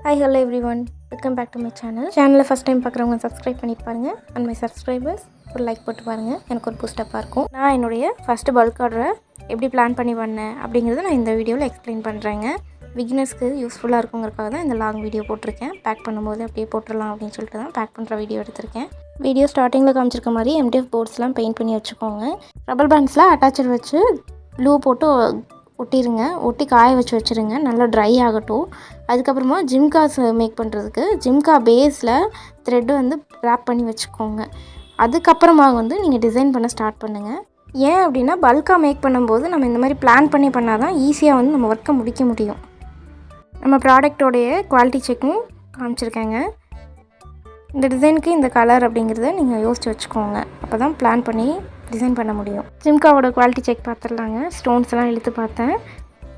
Hi, hello everyone. Welcome back to my channel. Channel first time பார்க்குறவங்க subscribe பண்ணி பாருங்க and my subscribers ஒரு like போட்டு பாருங்க. எனக்கு ஒரு பூஸ்ட் அப் இருக்கும். நான் என்னுடைய ஃபர்ஸ்ட் பல்க் ஆர்டரை எப்படி பிளான் பண்ணி பண்ணேன் அப்படிங்கறத நான் இந்த வீடியோல எக்ஸ்பிளைன் பண்றேங்க. பிகினர்ஸ்க்கு யூஸ்ஃபுல்லா இருக்கும்ங்கறதுக்காக தான் இந்த லாங் வீடியோ போட்டுருக்கேன். பேக் பண்ணும்போது அப்படியே போட்டுறலாம் அப்படினு சொல்லிட்டு தான் பேக் பண்ற வீடியோ எடுத்துர்க்கேன். வீடியோ ஸ்டார்டிங்ல காமிச்சிருக்க மாதிரி MDF போர்ட்ஸ்லாம் பெயிண்ட் பண்ணி வச்சுக்கோங்க. ரப்பர் பேண்ட்ஸ்ல அட்டாச்சர் வச்சு க்ளூ போட்டு ஒட்டிருங்க. ஒட்டி காய வச்சிருங்க. நல்லா ட்ரை ஆகட்டும். அதுக்கப்புறமா ஜிம்காஸ் மேக் பண்ணுறதுக்கு ஜிம்கா பேஸில் த்ரெட் வந்து ரேப் பண்ணி வச்சுக்கோங்க. அதுக்கப்புறமா வந்து நீங்கள் டிசைன் பண்ண ஸ்டார்ட் பண்ணுங்கள். ஏன் அப்படின்னா பல்காக மேக் பண்ணும்போது நம்ம இந்த மாதிரி பிளான் பண்ணி பண்ணால் தான் ஈஸியாக வந்து நம்ம ஒர்க்கை முடிக்க முடியும். நம்ம ப்ராடக்டோடைய குவாலிட்டி செக்கும் காமிச்சிருக்கேங்க. இந்த டிசைனுக்கு இந்த கலர் அப்படிங்கிறத நீங்கள் யோசித்து வச்சுக்கோங்க. அப்போ தான் பிளான் பண்ணி டிசைன் பண்ண முடியும். ஜிம்காவோட குவாலிட்டி செக் பார்த்துடலாங்க. ஸ்டோன்ஸ்லாம் இழுத்து பார்த்தேன்,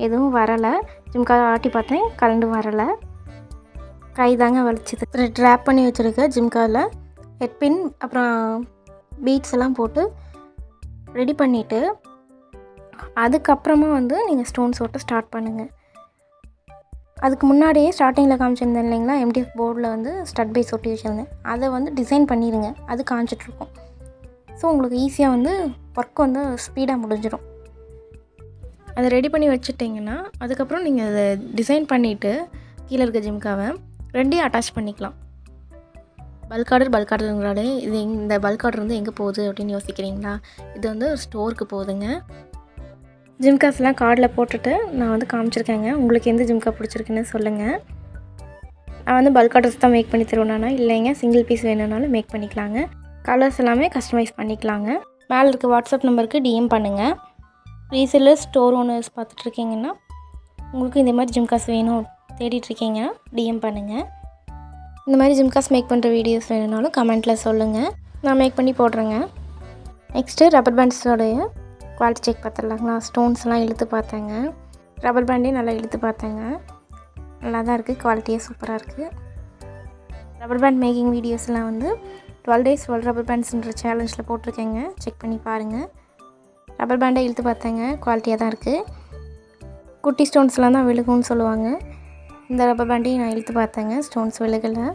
எதுவும் வரலை. ஜிம்கா ஆட்டி பார்த்தேன், கலண்டு வரலை. கை தாங்க வலிச்சுது. த்ரெட் ரேப் பண்ணி வச்சுருக்க ஜிம்காவில் ஹெட்பின் அப்புறம் பீட்ஸ் எல்லாம் போட்டு ரெடி பண்ணிவிட்டு அதுக்கப்புறமா வந்து நீங்கள் ஸ்டோன்ஸ் ஓட்ட ஸ்டார்ட் பண்ணுங்கள். அதுக்கு முன்னாடியே ஸ்டார்டிங்கில் காமிச்சிருந்தேன் இல்லைங்களா, MDF போர்டில் வந்து ஸ்டட் பைஸ் ஒட்டி வச்சுருந்தேன். அதை வந்து டிசைன் பண்ணிடுங்க. அது காமிச்சிட்ருக்கோம். ஸோ உங்களுக்கு ஈஸியாக வந்து ஒர்க் வந்து ஸ்பீடாக முடிஞ்சிடும். அதை ரெடி பண்ணி வச்சுட்டிங்கன்னா அதுக்கப்புறம் நீங்கள் அதை டிசைன் பண்ணிவிட்டு கீழே இருக்க ஜிம்காவை ரெண்டையும் அட்டாச் பண்ணிக்கலாம். பல்க் ஆர்டருங்கிறாலே இது இந்த பல்க் ஆர்டர் வந்து எங்கே போகுது அப்படின்னு யோசிக்கிறீங்களா? இது வந்து ஒரு ஸ்டோருக்கு போகுதுங்க. ஜிம்காஸ்லாம் கார்டில் போட்டுட்டு நான் வந்து காமிச்சிருக்கேங்க. உங்களுக்கு எந்த ஜிம்கா பிடிச்சிருக்குன்னு சொல்லுங்கள். நான் வந்து பல்க் ஆர்டர்ஸ் தான் மேக் பண்ணி தருவேனா, இல்லைங்க சிங்கிள் பீஸ் வேணும்னாலும் மேக் பண்ணிக்கலாங்க. கலர்ஸ் எல்லாமே கஸ்டமைஸ் பண்ணிக்கலாங்க. மேலே இருக்க வாட்ஸ்அப் நம்பருக்கு DM பண்ணுங்கள். ரீசெல்லர் ஸ்டோர் ஓனர்ஸ் பார்த்துட்ருக்கீங்கன்னா உங்களுக்கு இந்த மாதிரி ஜிம்காஸ் வேணும் தேடிட்டுருக்கீங்கன்னா DM பண்ணுங்கள். இந்த மாதிரி ஜிம்காஸ் மேக் பண்ணுற வீடியோஸ் வேணும்னாலும் கமெண்ட்டில் சொல்லுங்கள், நான் மேக் பண்ணி போடுறேங்க. நெக்ஸ்ட்டு ரப்பர் பேண்ட்ஸோடைய குவாலிட்டி செக் பார்த்துடலாங்களா. ஸ்டோன்ஸ்லாம் இழுத்து பார்த்தேங்க. ரப்பர் பேண்டே நல்லா இழுத்து பார்த்தேங்க. நல்லா தான் இருக்குது, குவாலிட்டியே சூப்பராக இருக்குது. ரப்பர் பேண்ட் மேக்கிங் வீடியோஸ்லாம் வந்து 12 days 12 ரப்பர் பேண்ட்ஸ்ன்ற சேலஞ்சில் போட்டிருக்கேங்க. செக் பண்ணி பாருங்கள். ரப்பர் பேண்டை இழுத்து பார்த்தேங்க, குவாலிட்டியாக தான் இருக்குது. குட்டி ஸ்டோன்ஸ்லாம் தான் விழுகும்னு சொல்லுவாங்க. இந்த ரப்பர் பேண்டையும் நான் இழுத்து பார்த்தேங்க, ஸ்டோன்ஸ் விழுகலை.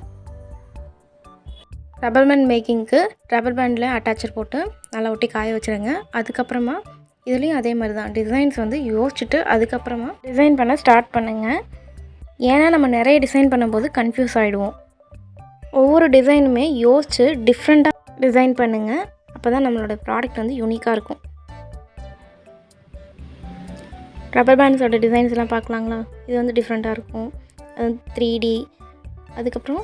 ரப்பர் பேண்ட் மேக்கிங்க்கு ரப்பர் பேண்டில் அட்டாச்சர் போட்டு நல்லா ஒட்டி காய வச்சுருங்க. அதுக்கப்புறமா இதுலேயும் அதே மாதிரி தான் டிசைன்ஸ் வந்து யோசிச்சுட்டு அதுக்கப்புறமா டிசைன் பண்ண ஸ்டார்ட் பண்ணுங்கள். ஏன்னா நம்ம நிறைய டிசைன் பண்ணும்போது கன்ஃபியூஸ் ஆகிடுவோம். ஒவ்வொரு டிசைனுமே யோசித்து டிஃப்ரெண்ட்டாக டிசைன் பண்ணுங்கள். அப்போ தான் நம்மளோட ப்ராடக்ட் வந்து யூனிக்காக இருக்கும். ரப்பர் பேண்ட்ஸோட டிசைன்ஸ்லாம் பார்க்கலாங்களா. இது வந்து டிஃப்ரெண்ட்டாக இருக்கும். அது 3D. அதுக்கப்புறம்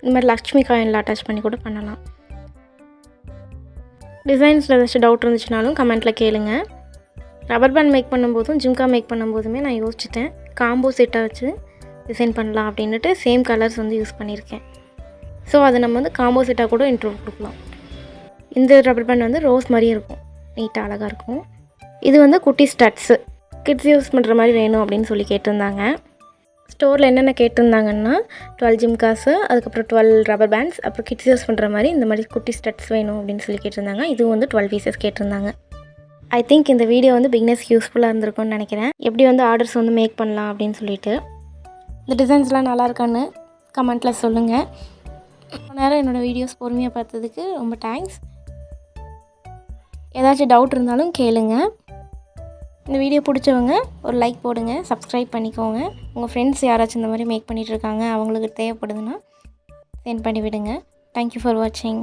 இந்த மாதிரி லக்ஷ்மி காயினில் அட்டாச் பண்ணி கூட பண்ணலாம். டிசைன்ஸில் ஏதாச்சும் டவுட் இருந்துச்சுனாலும் கமெண்ட்டில் கேளுங்க. ரப்பர் பேண்ட் மேக் பண்ணும்போதும் ஜிம்கா மேக் பண்ணும்போதுமே நான் யோசிச்சிட்டேன் காம்போ செட்டாக வச்சு டிசைன் பண்ணலாம் அப்படின்ட்டு சேம் கலர்ஸ் வந்து யூஸ் பண்ணியிருக்கேன். ஸோ அதை நம்ம வந்து காம்போ செட்டாக கூட இன்ட்ரோ கொடுக்கலாம். இந்த ரப்பர் பேண்ட் வந்து ரோஸ் மாதிரியே இருக்கும், நீட்டாக அழகாக இருக்கும். இது வந்து குட்டி ஸ்டட்ஸு கிட்ஸ் யூஸ் பண்ணுற மாதிரி வேணும் அப்படின்னு சொல்லி கேட்டிருந்தாங்க. ஸ்டோரில் என்னென்ன கேட்டிருந்தாங்கன்னா 12 ஜிம்காஸு, அதுக்கப்புறம் 12 ரப்பர் பேண்ட்ஸ், அப்புறம் கிட்ஸ் யூஸ் பண்ணுற மாதிரி இந்த மாதிரி குட்டி ஸ்டட்ஸ் வேணும் அப்படின்னு சொல்லி கேட்டிருந்தாங்க. இதுவும் வந்து 12 பீசஸ் கேட்டிருந்தாங்க. ஐ திங்க் இந்த வீடியோ வந்து பிகினர்ஸ் யூஸ்ஃபுல்லாக இருந்திருக்கும்னு நினைக்கிறேன். எப்படி வந்து ஆர்டர்ஸ் வந்து மேக் பண்ணலாம் அப்படின்னு சொல்லிட்டு. இந்த டிசைன்ஸ்லாம் நல்லா இருக்கான்னு கமெண்ட்டில் சொல்லுங்கள். நேரம் என்னோடய வீடியோஸ் பொறுமையாக பார்த்ததுக்கு ரொம்ப தேங்க்ஸ். ஏதாச்சும் டவுட் இருந்தாலும் கேளுங்க. இந்த வீடியோ பிடிச்சவங்க ஒரு லைக் போடுங்க, சப்ஸ்கிரைப் பண்ணிக்கோங்க. உங்கள் ஃப்ரெண்ட்ஸ் யாராச்சும் இந்த மாதிரி மேக் பண்ணிகிட்ருக்காங்க, அவங்களுக்கு தேவைப்படுதுன்னா சென்ட் பண்ணி விடுங்க. தேங்க்யூ ஃபார் வாட்சிங்.